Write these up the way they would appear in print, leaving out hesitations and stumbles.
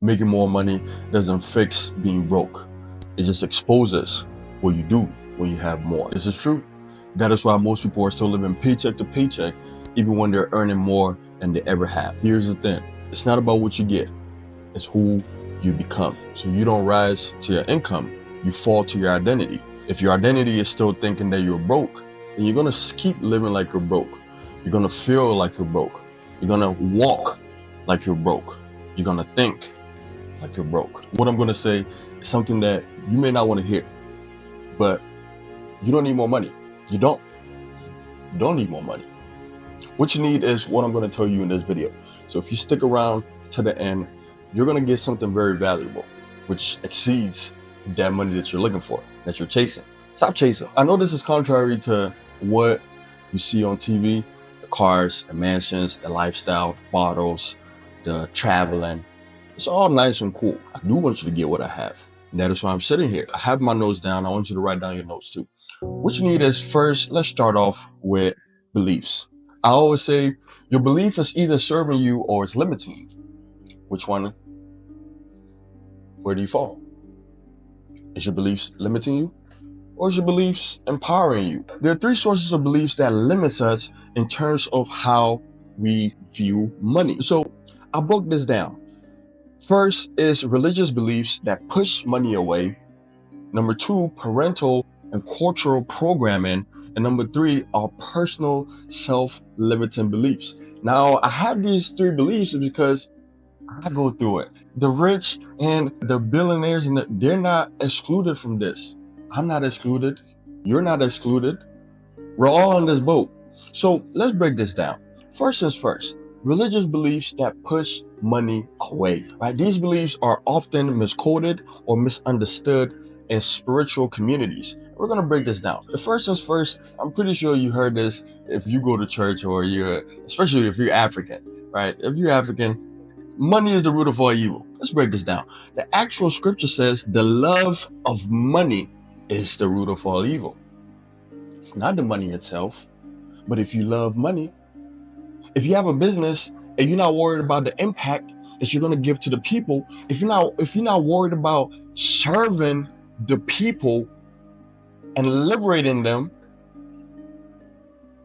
Making more money doesn't fix being broke. It just exposes what you do when you have more. This is true. That is why most people are still living paycheck to paycheck, even when they're earning more than they ever have. Here's the thing. It's not about what you get. It's who you become. So you don't rise to your income. You fall to your identity. If your identity is still thinking that you're broke, then you're going to keep living like you're broke. You're going to feel like you're broke. You're going to walk like you're broke. You're going to think like you're broke. What I'm going to say is something that you may not want to hear, but you don't need more money. You don't need more money. What you need is what I'm going to tell you in this video. So if you stick around to the end, you're going to get something very valuable, which exceeds that money that you're looking for, that you're chasing. Stop chasing. I know this is contrary to what you see on TV, the cars, the mansions, the lifestyle, the bottles, the traveling. It's all nice and cool. I do want you to get what I have. And that is why I'm sitting here. I have my notes down. I want you to write down your notes too. What you need is, first, let's start off with beliefs. I always say your belief is either serving you or it's limiting you. Which one? Where do you fall? Is your beliefs limiting you? Or is your beliefs empowering you? There are three sources of beliefs that limits us in terms of how we view money. So I broke this down. First is religious beliefs that push money away. Number two, parental and cultural programming. And number three are personal self-limiting beliefs. Now, I have these three beliefs because I go through it. The rich and the billionaires, they're not excluded from this. I'm not excluded. You're not excluded. We're all in this boat. So let's break this down. First things first, religious beliefs that push money away, right? These beliefs are often misquoted or misunderstood in spiritual communities. We're going to break this down. The first things first, I'm pretty sure you heard this if you go to church or especially if you're African, right? If you're African, money is the root of all evil. Let's break this down. The actual scripture says the love of money is the root of all evil. It's not the money itself, but if you love money, if you have a business and you're not worried about the impact that you're going to give to the people, if you're not worried about serving the people and liberating them,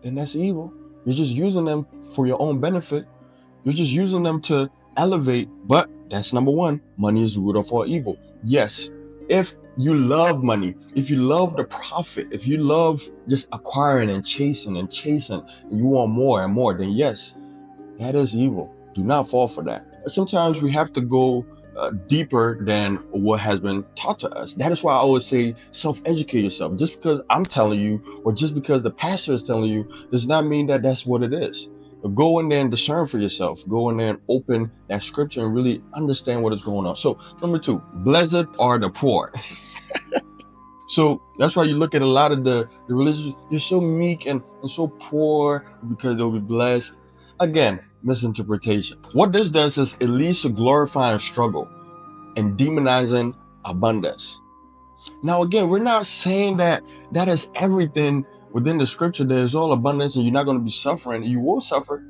then that's evil. You're just using them for your own benefit. You're just using them to elevate. But that's number one. Money is the root of all evil. Yes, if you love money, if you love the profit, if you love just acquiring and chasing, and you want more and more, then yes, that is evil. Do not fall for that. Sometimes we have to go deeper than what has been taught to us. That is why I always say self-educate yourself. Just because I'm telling you, or just because the pastor is telling you, does not mean that that's what it is. Go in there and discern for yourself. Go in there and open that scripture and really understand what is going on. So number two, blessed are the poor. So that's why you look at a lot of the religious, you're so meek and so poor because they'll be blessed. Again, misinterpretation. What this does is it leads to glorifying struggle and demonizing abundance. Now, again, we're not saying that is everything within the scripture. There's all abundance and you're not going to be suffering. You will suffer.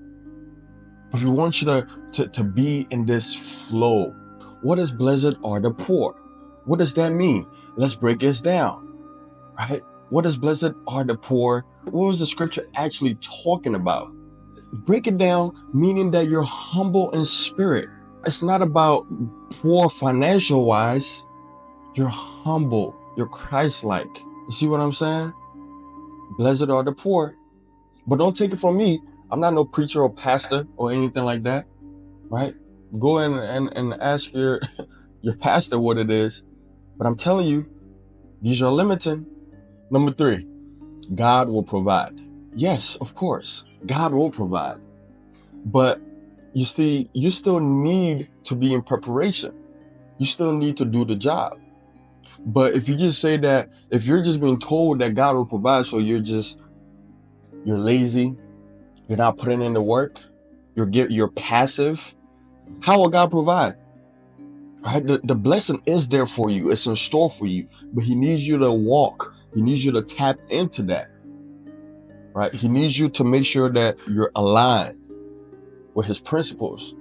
But we want you to be in this flow. What is blessed are the poor? What does that mean? Let's break this down, right? What is blessed are the poor? What was the scripture actually talking about? Break it down, meaning that you're humble in spirit. It's not about poor financial wise. You're humble. You're Christ-like. You see what I'm saying? Blessed are the poor. But don't take it from me. I'm not no preacher or pastor or anything like that, right? Go in and ask your pastor what it is. But I'm telling you, these are limiting. Number three, God will provide. Yes, of course, God will provide. But you see, you still need to be in preparation. You still need to do the job. But if you just say that, if you're just being told that God will provide, so you're lazy, you're not putting in the work, you're passive, how will God provide? Right? The blessing is there for you. It's in store for you. But he needs you to walk. He needs you to tap into that. Right? He needs you to make sure that you're aligned with his principles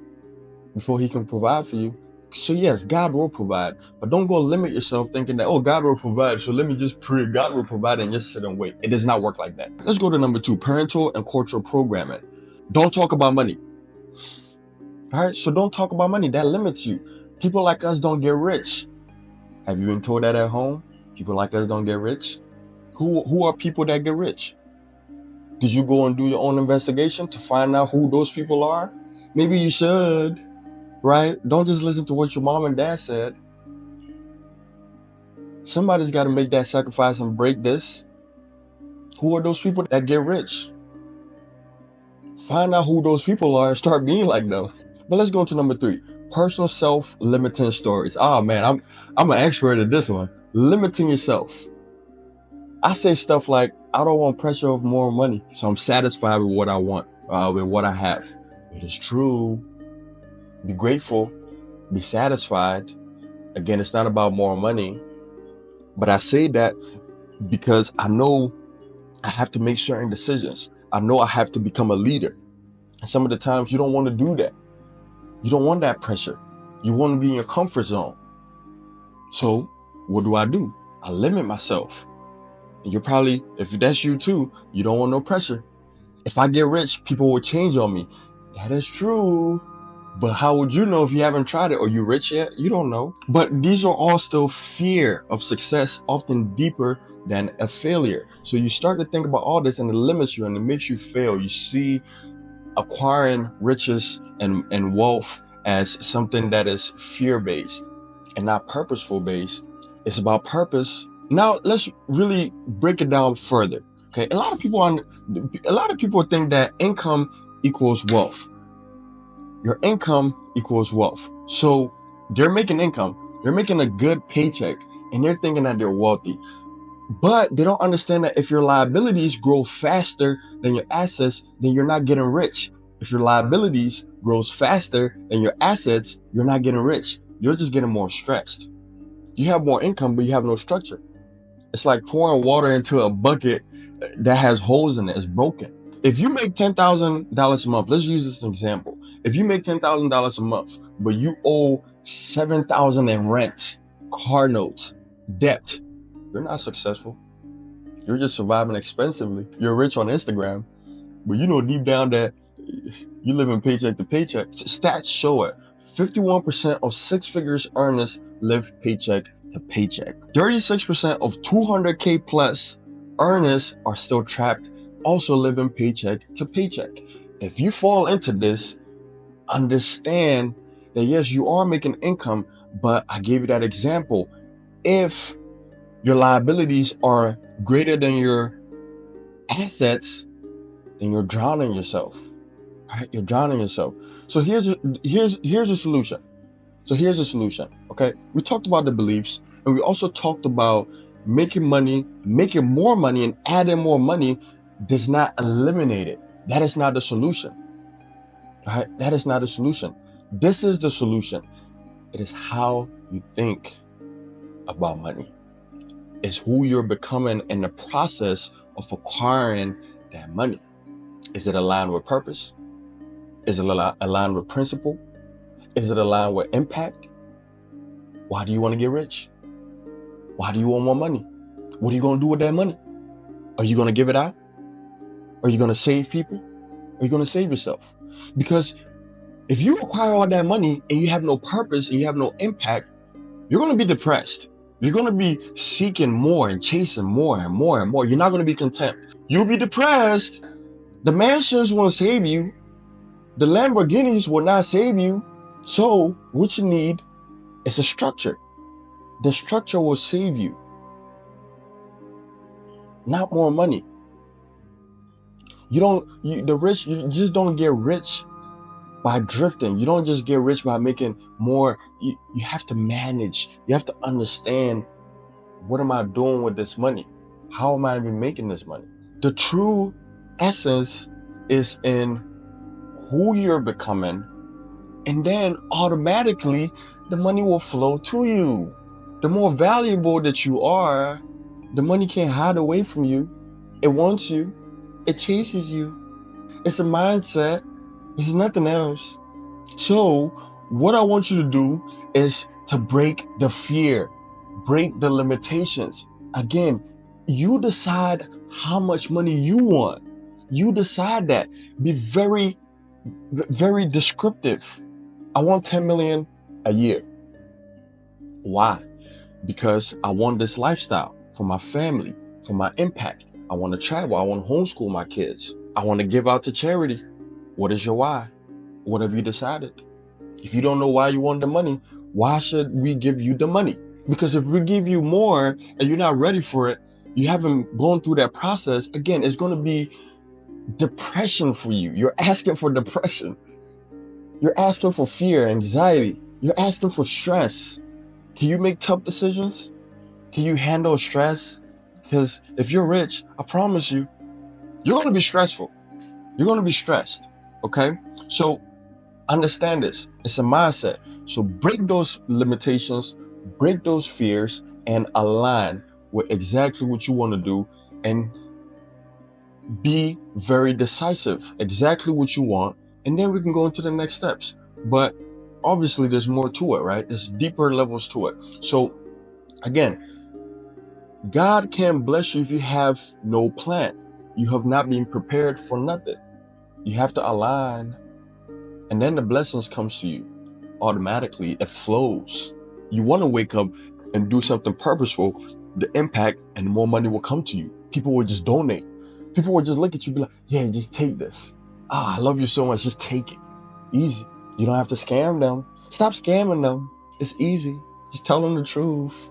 before he can provide for you. So yes, God will provide, but don't go limit yourself thinking that, oh, God will provide, so let me just pray God will provide and just sit and wait. It does not work like that. Let's go to number 2, parental and cultural programming. Don't talk about money. All right, so don't talk about money. That limits you. People like us don't get rich. Have you been told that at home? People like us don't get rich. Who are people that get rich? Did you go and do your own investigation to find out who those people are? Maybe you should, right? Don't just listen to what your mom and dad said. Somebody's got to make that sacrifice and break this. Who are those people that get rich? Find out who those people are and start being like them. But let's go to number 3, personal self-limiting stories. Oh man, I'm an expert at this one. Limiting yourself. I say stuff like, I don't want pressure of more money, so I'm satisfied with what I want, with what I have. It is true. Be grateful, be satisfied. Again, it's not about more money, but I say that because I know I have to make certain decisions. I know I have to become a leader. And some of the times you don't want to do that. You don't want that pressure. You want to be in your comfort zone. So what do? I limit myself. And you're probably, if that's you too, you don't want no pressure. If I get rich, people will change on me. That is true. But how would you know if you haven't tried it? Are you rich yet? You don't know. But these are all still fear of success, often deeper than a failure. So you start to think about all this and it limits you and it makes you fail. You see acquiring riches and wealth as something that is fear-based and not purposeful-based. It's about purpose. Now let's really break it down further. Okay, a lot of people think that income equals wealth. Your income equals wealth. So they're making income, they're making a good paycheck, and they're thinking that they're wealthy. But they don't understand that if your liabilities grow faster than your assets, then you're not getting rich. If your liabilities grows faster than your assets, you're not getting rich. You're just getting more stressed. You have more income, but you have no structure. It's like pouring water into a bucket that has holes in it. It's broken. If you make $10,000 a month, let's use this as an example. If you make $10,000 a month, but you owe $7,000 in rent, car notes, debt, you're not successful. You're just surviving expensively. You're rich on Instagram, but you know deep down that you live in paycheck to paycheck. Stats show it. 51% of six-figures earners live paycheck to paycheck. 36% of 200K plus earners are still trapped, also living paycheck to paycheck. If you fall into this, understand that yes, you are making income, but I gave you that example. If your liabilities are greater than your assets, then you're drowning yourself. Right? You're drowning yourself. So here's a solution. Okay, we talked about the beliefs, and we also talked about making more money, and adding more money does not eliminate it. That is not the solution. Right? That is not the solution. This is the solution. It is how you think about money. It's who you're becoming in the process of acquiring that money. Is it aligned with purpose? Is it aligned with principle? Is it aligned with impact? Why do you want to get rich? Why do you want more money? What are you going to do with that money? Are you going to give it out? Are you going to save people? Are you going to save yourself? Because if you acquire all that money and you have no purpose and you have no impact, you're going to be depressed. You're going to be seeking more and chasing more and more and more. You're not going to be content. You'll be depressed. The mansions won't save you. The Lamborghinis will not save you. So what you need is a structure. The structure will save you, not more money. You just don't get rich by drifting. You don't just get rich by making more. You have to manage. You have to understand, what am I doing with this money? How am I even making this money? The true essence is in who you're becoming, and then automatically the money will flow to you. The more valuable that you are, the money can't hide away from you. It wants you. It chases you. It's a mindset. It's nothing else. So what I want you to do is to break the fear, break the limitations. Again, you decide how much money you want. You decide that. Be very, very descriptive. I want 10 million a year. Why? Because I want this lifestyle for my family, for my impact. I want to travel. I want to homeschool my kids. I want to give out to charity. What is your why? What have you decided? If you don't know why you want the money, why should we give you the money? Because if we give you more and you're not ready for it, you haven't gone through that process, again, it's going to be depression for you. You're asking for depression. You're asking for fear, anxiety. You're asking for stress. Can you make tough decisions? Can you handle stress? Because if you're rich, I promise you, you're going to be stressful. You're going to be stressed. Okay? So understand this. It's a mindset. So break those limitations, break those fears, and align with exactly what you want to do, and be very decisive, exactly what you want, and then we can go into the next steps. But obviously there's more to it, right? There's deeper levels to it. So again, God can bless you if you have no plan. You have not been prepared for nothing. You have to align, and then the blessings comes to you automatically. It flows. You want to wake up and do something purposeful, the impact and more money will come to you. People will just donate. People will just look at you and be like, yeah, just take this. I love you so much. Just take it. Easy. You don't have to scam them. Stop scamming them. It's easy. Just tell them the truth.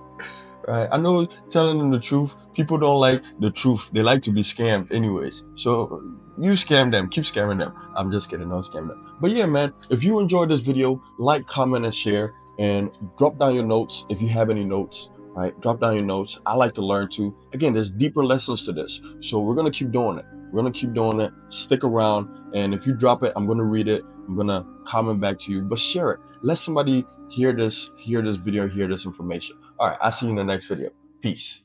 Right? I know telling them the truth, people don't like the truth. They like to be scammed anyways. So you scam them. Keep scamming them. I'm just kidding. Don't scam them. But yeah, man, if you enjoyed this video, like, comment, and share. And drop down your notes if you have any notes. Right? Drop down your notes. I like to learn too. Again, there's deeper lessons to this. So we're going to keep doing it. We're going to keep doing it. Stick around. And if you drop it, I'm going to read it. I'm going to comment back to you. But share it. Let somebody hear this video, hear this information. All right. I'll see you in the next video. Peace.